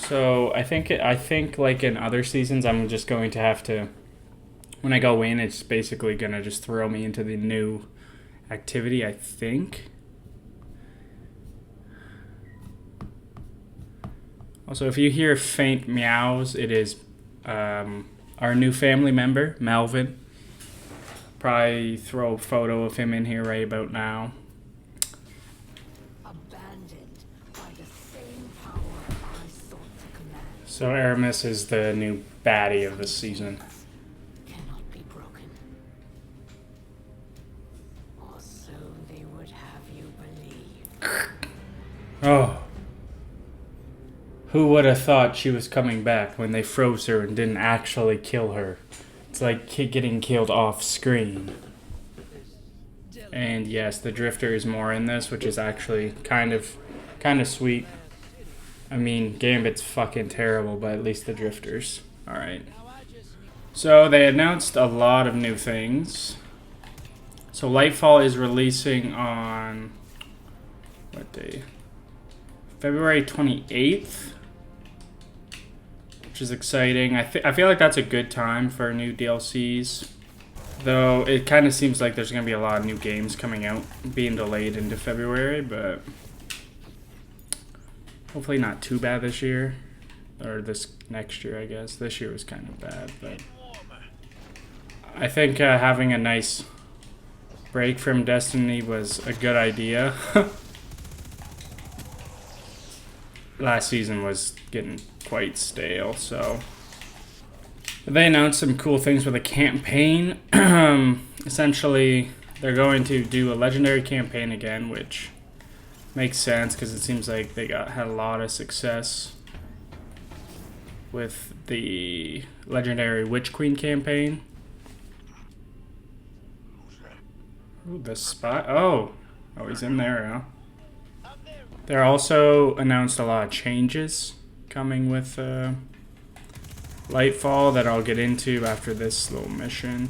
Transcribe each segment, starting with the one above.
So I think like in other seasons, I'm just going to have to, when I go in, it's basically gonna just throw me into the new activity, I think. Also, if you hear faint meows, it is our new family member, Melvin. Probably throw a photo of him in here right about now. Abandoned by the same power I sought to command. So Aramis is the new baddie of this season. Cannot be broken. Or so they would have you believe. Oh. Who would have thought she was coming back when they froze her and didn't actually kill her? It's like getting killed off screen. And yes, the Drifter is more in this, which is actually kind of sweet. I mean, Gambit's fucking terrible, but at least the Drifter's alright. So they announced a lot of new things. So Lightfall is releasing on what day? February 28th. Which is exciting. I feel like that's a good time for new DLCs. Though it kind of seems like there's going to be a lot of new games coming out, being delayed into February, but hopefully not too bad this year. Or this next year, I guess. This year was kind of bad, but I think having a nice break from Destiny was a good idea. Last season was getting quite stale, so they announced some cool things with a campaign. Essentially, they're going to do a legendary campaign again, which makes sense because it seems like they had a lot of success with the legendary Witch Queen campaign. Ooh, the spy. Oh, he's in there, huh? They're also announced a lot of changes coming with Lightfall that I'll get into after this little mission.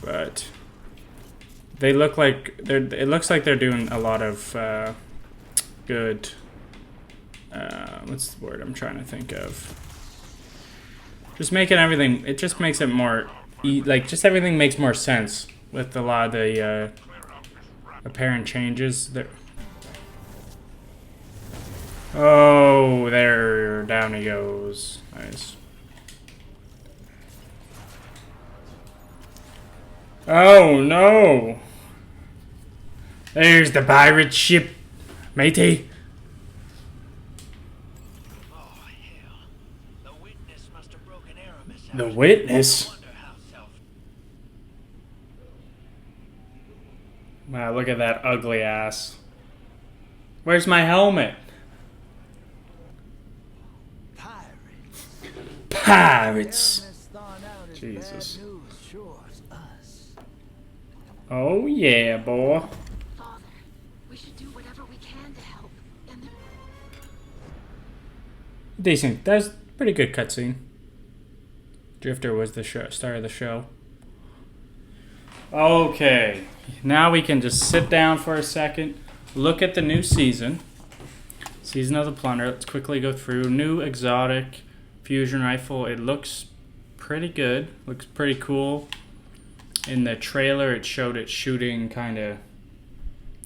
But they look like it looks like they're doing a lot of good. What's the word I'm trying to think of? Just making everything. It just makes it more just everything makes more sense with a lot of the apparent changes. Oh, there, down he goes. Nice. Oh, no. There's the pirate ship, matey. Oh, hell. The witness must have broken Aramis out. The witness? Wow, look at that ugly ass. Where's my helmet? Pirates. Jesus. Oh yeah, boy. Father, we should do whatever we can to help. Decent. That was a pretty good cutscene. Drifter was the star of the show. Okay, now we can just sit down for a second, look at the new season. Season of the Plunder. Let's quickly go through. New exotic fusion rifle. It looks pretty good. Looks pretty cool. In the trailer, it showed it shooting kind of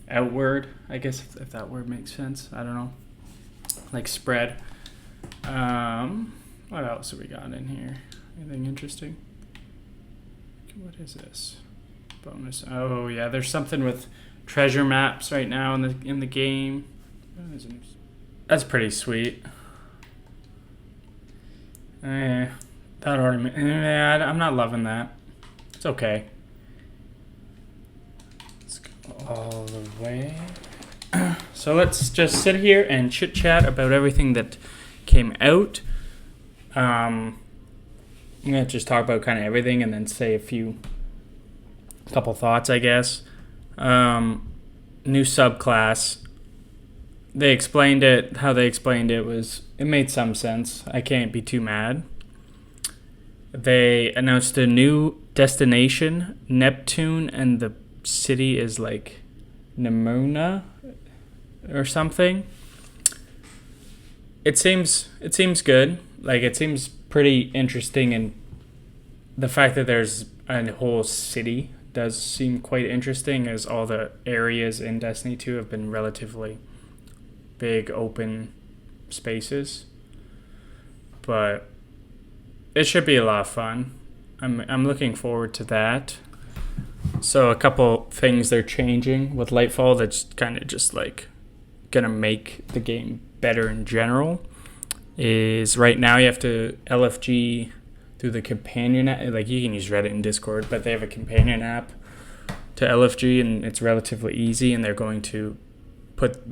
outward. I guess if that word makes sense. I don't know. Like spread. What else have we got in here? Anything interesting? What is this? Bonus. Oh yeah, there's something with treasure maps right now in the game. That's pretty sweet. I'm not loving that. It's okay. Let's go all the way. So let's just sit here and chit chat about everything that came out. I'm gonna just talk about kind of everything and then say a couple thoughts, I guess. New subclass. They explained it. How they explained it made some sense. I can't be too mad. They announced a new destination, Neptune, and the city is like Nemuna or something. it seems good. Like, it seems pretty interesting, and the fact that there's a whole city does seem quite interesting, as all the areas in Destiny 2 have been relatively big open spaces. But it should be a lot of fun. I'm looking forward to that. So a couple things they're changing with Lightfall that's kind of just like gonna make the game better in general is right now you have to LFG through the companion app. Like, you can use Reddit and Discord, but they have a companion app to LFG, and it's relatively easy, and they're going to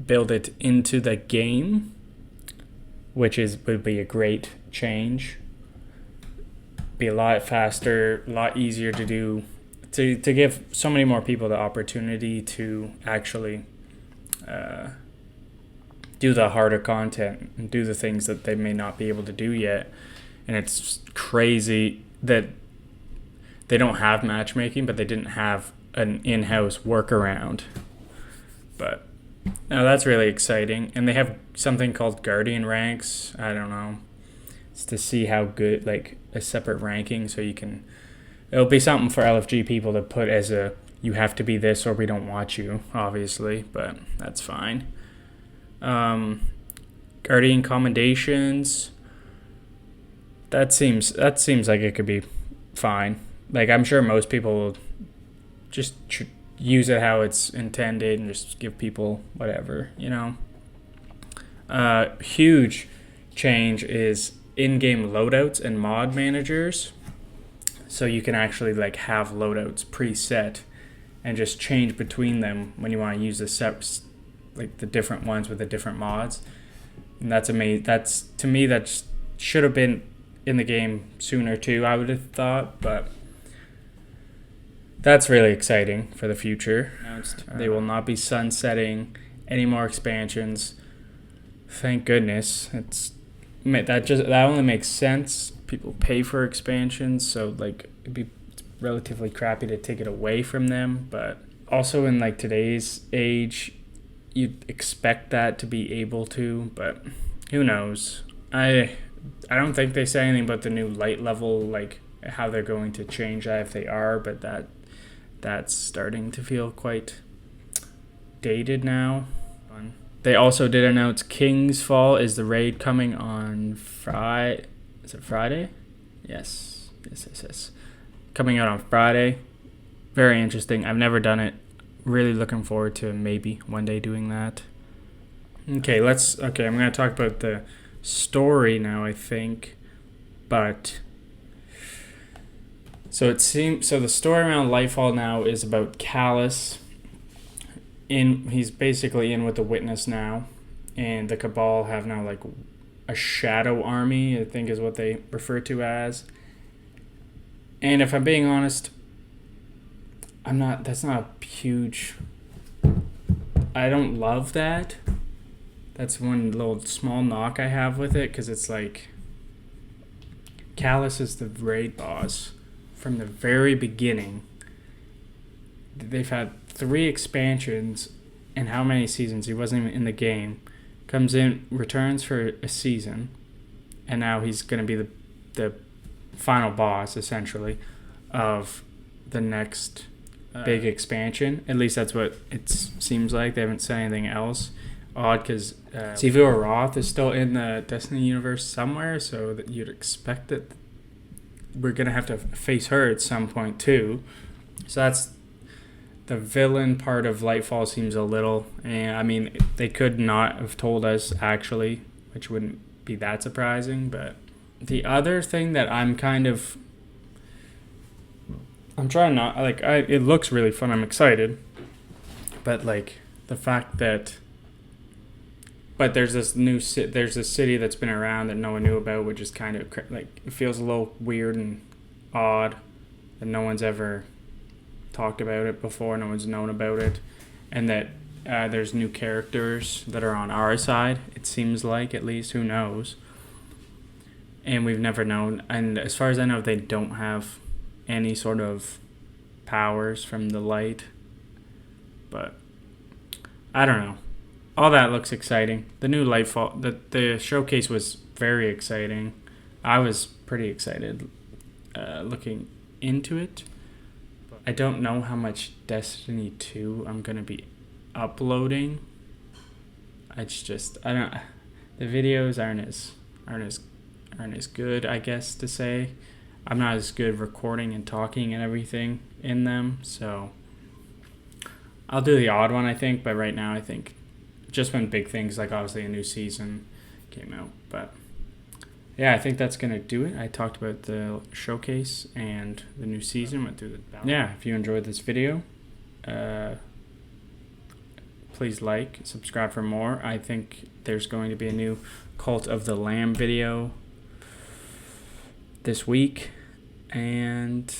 build it into the game, which would be a great change. Be a lot faster, a lot easier to do, to give so many more people the opportunity to actually do the harder content and do the things that they may not be able to do yet. And it's crazy that they don't have matchmaking, but they didn't have an in-house workaround. But no, that's really exciting. And they have something called Guardian Ranks. I don't know. It's to see how good, like, a separate ranking, so you can... It'll be something for LFG people to put as a, you have to be this or we don't want you, obviously, but that's fine. Guardian commendations... That seems like it could be fine. Like, I'm sure most people will just use it how it's intended and just give people whatever, you know. Huge change is in-game loadouts and mod managers. So you can actually like have loadouts preset and just change between them when you want to use like the different ones with the different mods. And that's amazing. That's, to me, that should have been in the game sooner too, I would have thought, but that's really exciting for the future. They will not be sunsetting any more expansions. Thank goodness. That only makes sense. People pay for expansions, so like it's relatively crappy to take it away from them. But also in like today's age, you'd expect that to be able to, but who knows? I don't think they say anything about the new light level, like how they're going to change that if they are, but that's starting to feel quite dated now. They also did announce King's Fall is the raid coming on Friday. Is it Friday? Yes. Coming out on Friday. Very interesting. I've never done it. Really looking forward to maybe one day doing that. Okay, I'm going to talk about the story now, I think. But so the story around Lightfall now is about Callus. He's basically in with the Witness now, and the Cabal have now like a shadow army, I think is what they refer to as. And if I'm being honest, that's not a huge... I don't love that. That's one little small knock I have with it, because it's like Callus is the raid boss from the very beginning. They've had 3 expansions and how many seasons? He wasn't even in the game. Comes in, returns for a season, and now he's going to be the final boss, essentially, of the next big expansion. At least that's what it seems like. They haven't said anything else. Odd, because Sevilla Roth is still in the Destiny universe somewhere, so that you'd expect that we're going to have to face her at some point, too. So that's... The villain part of Lightfall seems a little... I mean, they could not have told us, actually, which wouldn't be that surprising, but... The other thing that I'm kind of... I'm trying not... Like, it looks really fun. I'm excited. But, like, the fact that... But there's this city that's been around that no one knew about, which is kind of... Like, it feels a little weird and odd that no one's ever... talked about it before, no one's known about it, and that there's new characters that are on our side, it seems like, at least, who knows, and we've never known. And as far as I know, they don't have any sort of powers from the light, but I don't know. all that looks exciting. The new Lightfall, the showcase was very exciting. I was pretty excited looking into it. I don't know how much Destiny 2 I'm gonna be uploading. I don't. The videos aren't as good, I guess, to say. I'm not as good recording and talking and everything in them, so I'll do the odd one, I think. But right now, I think just when big things like obviously a new season came out. But yeah, I think that's gonna do it. I talked about the showcase and the new season. Went through the balance. Yeah, if you enjoyed this video, please like, subscribe for more. I think there's going to be a new Cult of the Lamb video this week, and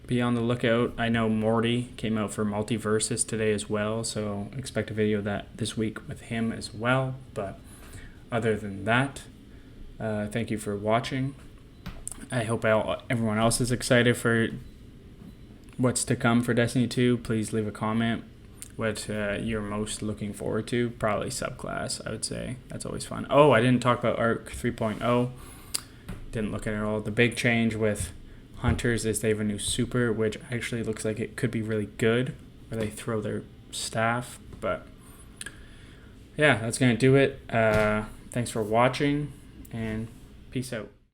be on the lookout. I know Morty came out for Multiverses today as well, so expect a video of that this week with him as well. But other than that, thank you for watching. I hope everyone else is excited for what's to come for Destiny 2. Please leave a comment what you're most looking forward to. Probably Subclass, I would say. That's always fun. Oh, I didn't talk about Arc 3.0. Didn't look at it at all. The big change with Hunters is they have a new super, which actually looks like it could be really good, where they throw their staff. But yeah, that's going to do it. Thanks for watching, and peace out.